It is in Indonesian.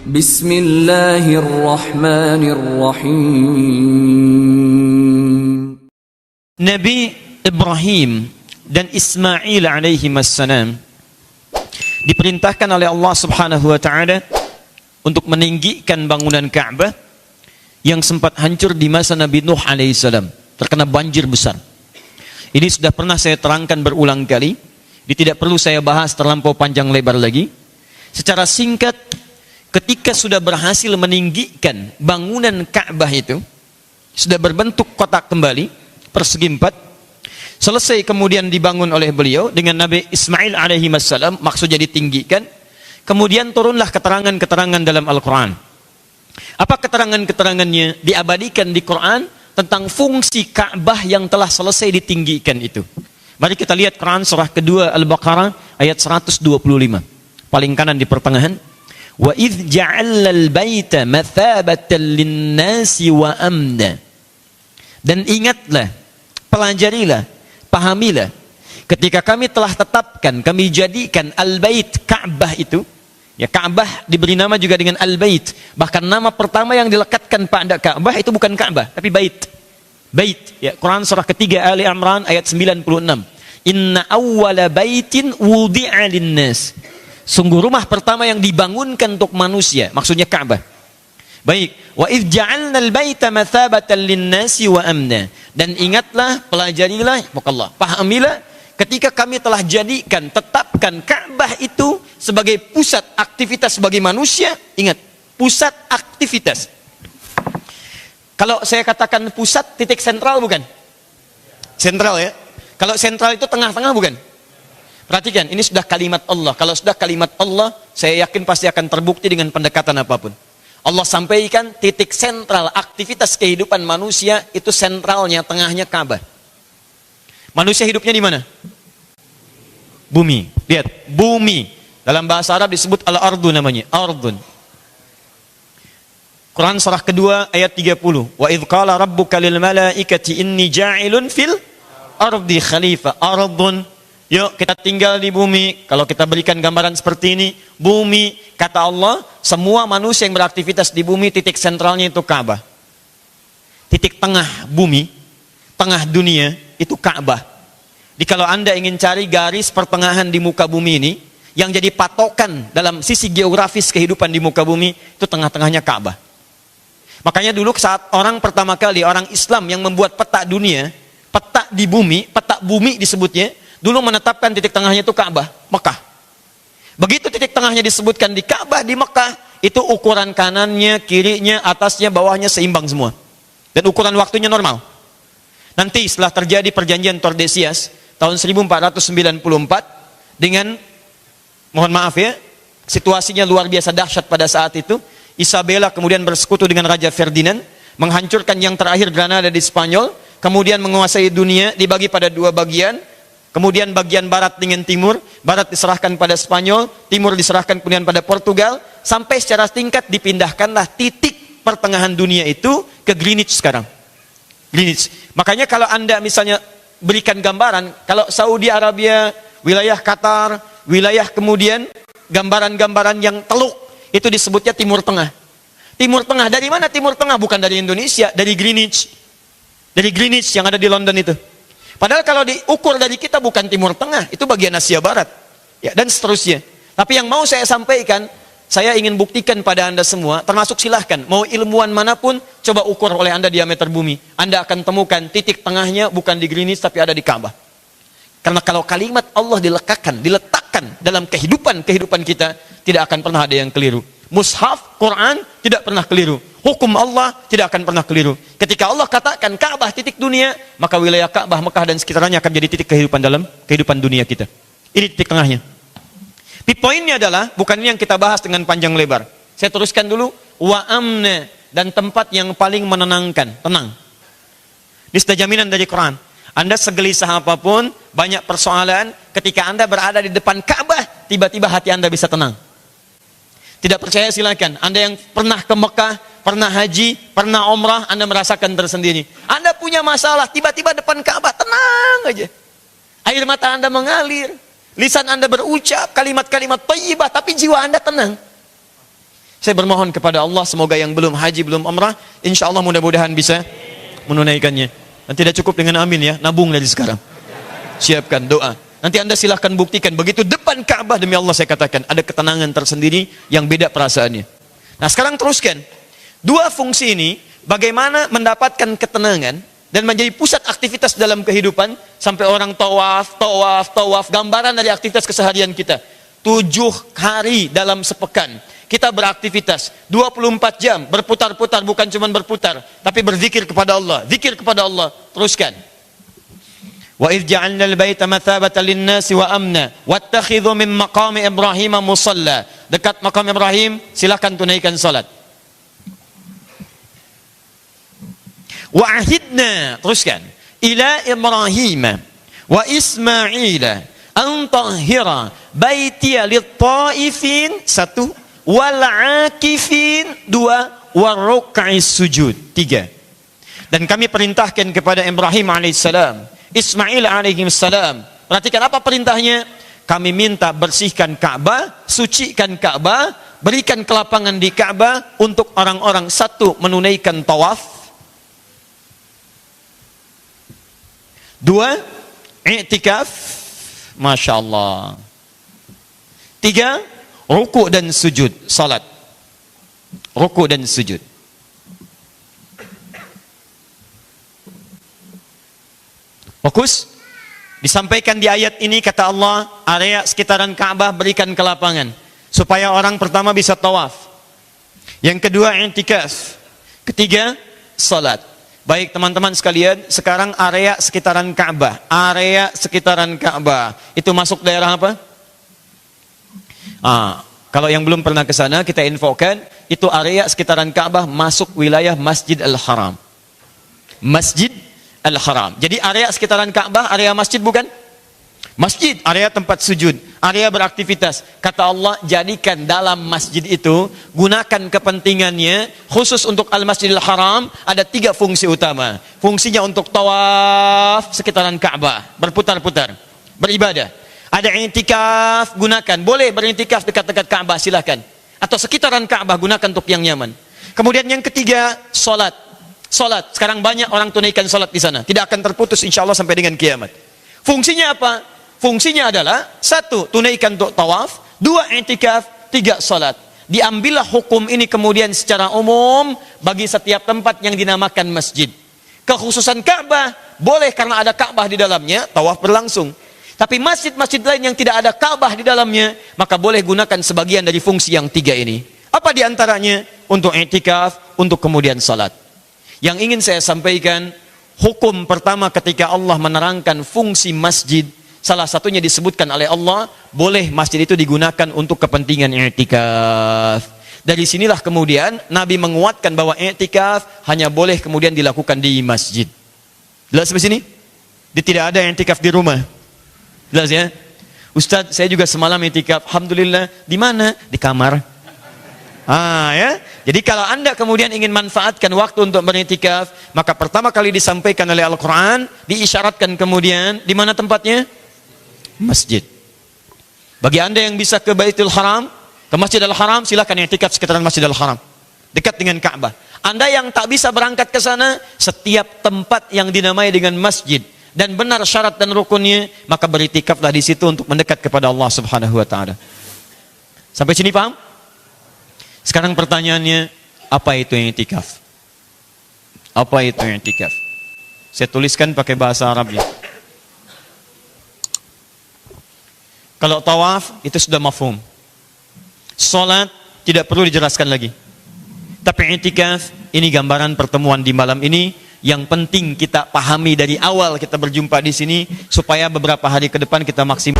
Bismillahirrahmanirrahim. Nabi Ibrahim dan Ismail alaihi wassalam diperintahkan oleh Allah Subhanahu wa taala untuk meninggikan bangunan Ka'bah yang sempat hancur di masa Nabi Nuh alaihissalam, terkena banjir besar. Ini sudah pernah saya terangkan berulang kali, tidak perlu saya bahas terlampau panjang lebar lagi. Secara singkat, ketika sudah berhasil meninggikan bangunan Ka'bah itu, sudah berbentuk kotak kembali, persegi 4, selesai kemudian dibangun oleh beliau dengan Nabi Ismail alaihi wassalam, maksudnya ditinggikan. Kemudian turunlah keterangan-keterangan dalam Al-Quran. Apa keterangan-keterangannya? Diabadikan di Quran tentang fungsi Ka'bah yang telah selesai ditinggikan itu. Mari kita lihat Quran surah kedua Al-Baqarah ayat 125. Paling kanan di pertengahan. Wa idh ja'allal baita mathabatan linnasi wa amna. Dan ingatlah, pelajarilah, pahamilah, ketika kami telah tetapkan, kami jadikan al-bait Ka'bah itu, ya Ka'bah diberi nama juga dengan al-bait. Bahkan nama pertama yang dilekatkan pada Ka'bah itu bukan Ka'bah, tapi bait. Bait, ya Quran surah ketiga Ali Imran ayat 96. Inna awwala baitin wudi'a linnas. Sungguh rumah pertama yang dibangunkan untuk manusia, maksudnya Ka'bah. Baik, wa idh ja'alnal baita mathabatan linnasi wa amna. Dan ingatlah, pelajarilah, Allah, pahamilah, ketika kami telah jadikan, tetapkan Ka'bah itu sebagai pusat aktivitas bagi manusia. Ingat, pusat aktivitas. Kalau saya katakan pusat, titik sentral bukan? Sentral ya. Kalau sentral itu tengah-tengah bukan? Perhatikan, ini sudah kalimat Allah. Kalau sudah kalimat Allah, saya yakin pasti akan terbukti dengan pendekatan apapun. Allah sampaikan titik sentral aktivitas kehidupan manusia itu sentralnya, tengahnya Ka'bah. Manusia hidupnya di mana? Bumi. Lihat, bumi. Dalam bahasa Arab disebut al-ardu namanya, ardun. Quran surah kedua ayat 30. Wa idh qala rabbuka lil malaikati inni ja'ilun fil ardi khalifah. Ardun. Yuk kita tinggal di bumi. Kalau kita berikan gambaran seperti ini, bumi, kata Allah, semua manusia yang beraktivitas di bumi, titik sentralnya itu Ka'bah. Titik tengah bumi, tengah dunia, itu Ka'bah. Jadi kalau Anda ingin cari garis pertengahan di muka bumi ini, yang jadi patokan dalam sisi geografis kehidupan di muka bumi, itu tengah-tengahnya Ka'bah. Makanya dulu saat orang pertama kali, orang Islam yang membuat peta dunia, peta di bumi, peta bumi disebutnya, dulu menetapkan titik tengahnya itu Ka'bah, Mekah. Begitu titik tengahnya disebutkan di Ka'bah di Mekah, itu ukuran kanannya, kirinya, atasnya, bawahnya seimbang semua. Dan ukuran waktunya normal. Nanti setelah terjadi perjanjian Tordesillas tahun 1494 dengan, mohon maaf ya, situasinya luar biasa dahsyat pada saat itu. Isabella kemudian bersekutu dengan Raja Ferdinand, menghancurkan yang terakhir Granada di Spanyol, kemudian menguasai dunia, dibagi pada dua bagian. Kemudian bagian barat dengan timur, barat diserahkan pada Spanyol, timur diserahkan kemudian pada Portugal, sampai secara tingkat dipindahkanlah titik pertengahan dunia itu ke Greenwich sekarang. Greenwich. Makanya kalau Anda misalnya berikan gambaran, kalau Saudi Arabia, wilayah Qatar, wilayah kemudian gambaran-gambaran yang teluk, itu disebutnya Timur Tengah. Timur Tengah, dari mana Timur Tengah? Bukan dari Indonesia, dari Greenwich. Dari Greenwich yang ada di London itu. Padahal kalau diukur dari kita bukan Timur Tengah, itu bagian Asia Barat, ya, dan seterusnya. Tapi yang mau saya sampaikan, saya ingin buktikan pada Anda semua, termasuk silahkan, mau ilmuwan manapun, coba ukur oleh Anda diameter bumi. Anda akan temukan titik tengahnya bukan di Greenwich, tapi ada di Ka'bah. Karena kalau kalimat Allah diletakkan dalam kehidupan kita, tidak akan pernah ada yang keliru. Mushaf, Quran, tidak pernah keliru. Hukum Allah tidak akan pernah keliru. Ketika Allah katakan Ka'bah titik dunia, maka wilayah Ka'bah, Mekah dan sekitarnya akan jadi titik kehidupan dalam kehidupan dunia kita. Ini titik tengahnya. Tapi poinnya adalah, bukan ini yang kita bahas dengan panjang lebar. Saya teruskan dulu. Wa amna, dan tempat yang paling menenangkan, tenang. Ini sudah jaminan dari Quran. Anda segelisah apapun, banyak persoalan, ketika Anda berada di depan Ka'bah, tiba-tiba hati Anda bisa tenang. Tidak percaya silakan. Anda yang pernah ke Mekah, pernah haji, pernah umrah, Anda merasakan tersendiri. Anda punya masalah, tiba-tiba depan Ka'bah, tenang aja. Air mata Anda mengalir, lisan Anda berucap kalimat-kalimat thayyibah, tapi jiwa Anda tenang. Saya bermohon kepada Allah, semoga yang belum haji, belum umrah, insya Allah mudah-mudahan bisa menunaikannya. Dan tidak cukup dengan amin ya, nabung dari sekarang. Siapkan doa. Nanti Anda silahkan buktikan, begitu depan Ka'bah, demi Allah saya katakan, ada ketenangan tersendiri yang beda perasaannya. Nah sekarang teruskan. Dua fungsi ini, bagaimana mendapatkan ketenangan, dan menjadi pusat aktivitas dalam kehidupan, sampai orang tawaf, gambaran dari aktivitas keseharian kita. 7 hari dalam sepekan kita beraktivitas 24 jam berputar-putar, bukan cuma berputar tapi berzikir kepada Allah, zikir kepada Allah. Teruskan. Wa idh ja'alna al-baita mathabatan lin-nasi wa amna wattakhidhu min maqami Ibrahim musalla. Dekat makam Ibrahim silakan tunaikan salat. Wa ahidna, teruskan, ila Ibrahim wa Ismail an tahhira baitiya lit-taifin, 1, wal akifin, 2, waruk'is sujud, 3. Dan kami perintahkan kepada Ibrahim alaihissalam, Ismail alaihissalam, perhatikan apa perintahnya? Kami minta bersihkan Ka'bah, sucikan Ka'bah, berikan kelapangan di Ka'bah untuk orang-orang, 1, menunaikan tawaf, 2, i'tikaf, Masya Allah, 3, ruku dan sujud, salat, ruku dan sujud. Fokus. Disampaikan di ayat ini, kata Allah, area sekitaran Ka'bah berikan kelapangan supaya orang pertama bisa tawaf, yang kedua i'tikaf, ketiga salat. Baik teman-teman sekalian, sekarang area sekitaran Ka'bah, area sekitaran Ka'bah itu masuk daerah apa? Kalau yang belum pernah ke sana, kita infokan, itu area sekitaran Ka'bah masuk wilayah Masjid Al-Haram. Masjid Al-Haram. Jadi area sekitaran Ka'bah, area masjid bukan? Masjid, area tempat sujud, area beraktivitas. Kata Allah, jadikan dalam masjid itu, gunakan kepentingannya, khusus untuk Al-Masjidil Haram, ada 3 fungsi utama. Fungsinya untuk tawaf sekitaran Ka'bah, berputar-putar, beribadah. Ada i'tikaf, gunakan, boleh berintikaf dekat-dekat Ka'bah, silahkan. Atau sekitaran Ka'bah, gunakan untuk yang nyaman. Kemudian yang ketiga, salat. Salat, sekarang banyak orang tunaikan salat di sana, tidak akan terputus insya Allah sampai dengan kiamat. Fungsinya apa? Fungsinya adalah 1, tunaikan untuk tawaf, 2, i'tikaf, 3, salat. Diambillah hukum ini kemudian secara umum bagi setiap tempat yang dinamakan masjid. Kekhususan Ka'bah, boleh karena ada Ka'bah di dalamnya, tawaf berlangsung. Tapi masjid-masjid lain yang tidak ada Ka'bah di dalamnya, maka boleh gunakan sebagian dari fungsi yang 3 ini. Apa diantaranya? Untuk i'tikaf, untuk kemudian salat. Yang ingin saya sampaikan, hukum pertama ketika Allah menerangkan fungsi masjid, salah satunya disebutkan oleh Allah, boleh masjid itu digunakan untuk kepentingan i'tikaf. Dari sinilah kemudian Nabi menguatkan bahwa i'tikaf hanya boleh kemudian dilakukan di masjid. Jelas sampai sini? Tidak ada i'tikaf di rumah. Jelas ya? Ustadz, saya juga semalam i'tikaf. Alhamdulillah. Di mana? Di kamar. Ya. Jadi kalau Anda kemudian ingin manfaatkan waktu untuk beriktikaf, maka pertama kali disampaikan oleh Al-Quran, diisyaratkan kemudian, di mana tempatnya? Masjid. Bagi Anda yang bisa ke Baitul Haram, ke Masjid Al-Haram, silakan i'tikaf sekitaran Masjid Al-Haram, dekat dengan Ka'bah. Anda yang tak bisa berangkat ke sana, setiap tempat yang dinamai dengan masjid dan benar syarat dan rukunnya, maka beriktikaflah di situ untuk mendekat kepada Allah Subhanahu wa taala. Sampai sini paham? Sekarang pertanyaannya, apa itu i'tikaf? Apa itu i'tikaf? Saya tuliskan pakai bahasa Arabnya. Kalau tawaf itu sudah mafhum. Salat tidak perlu dijelaskan lagi. Tapi i'tikaf ini gambaran pertemuan di malam ini yang penting kita pahami dari awal kita berjumpa di sini supaya beberapa hari ke depan kita maksimal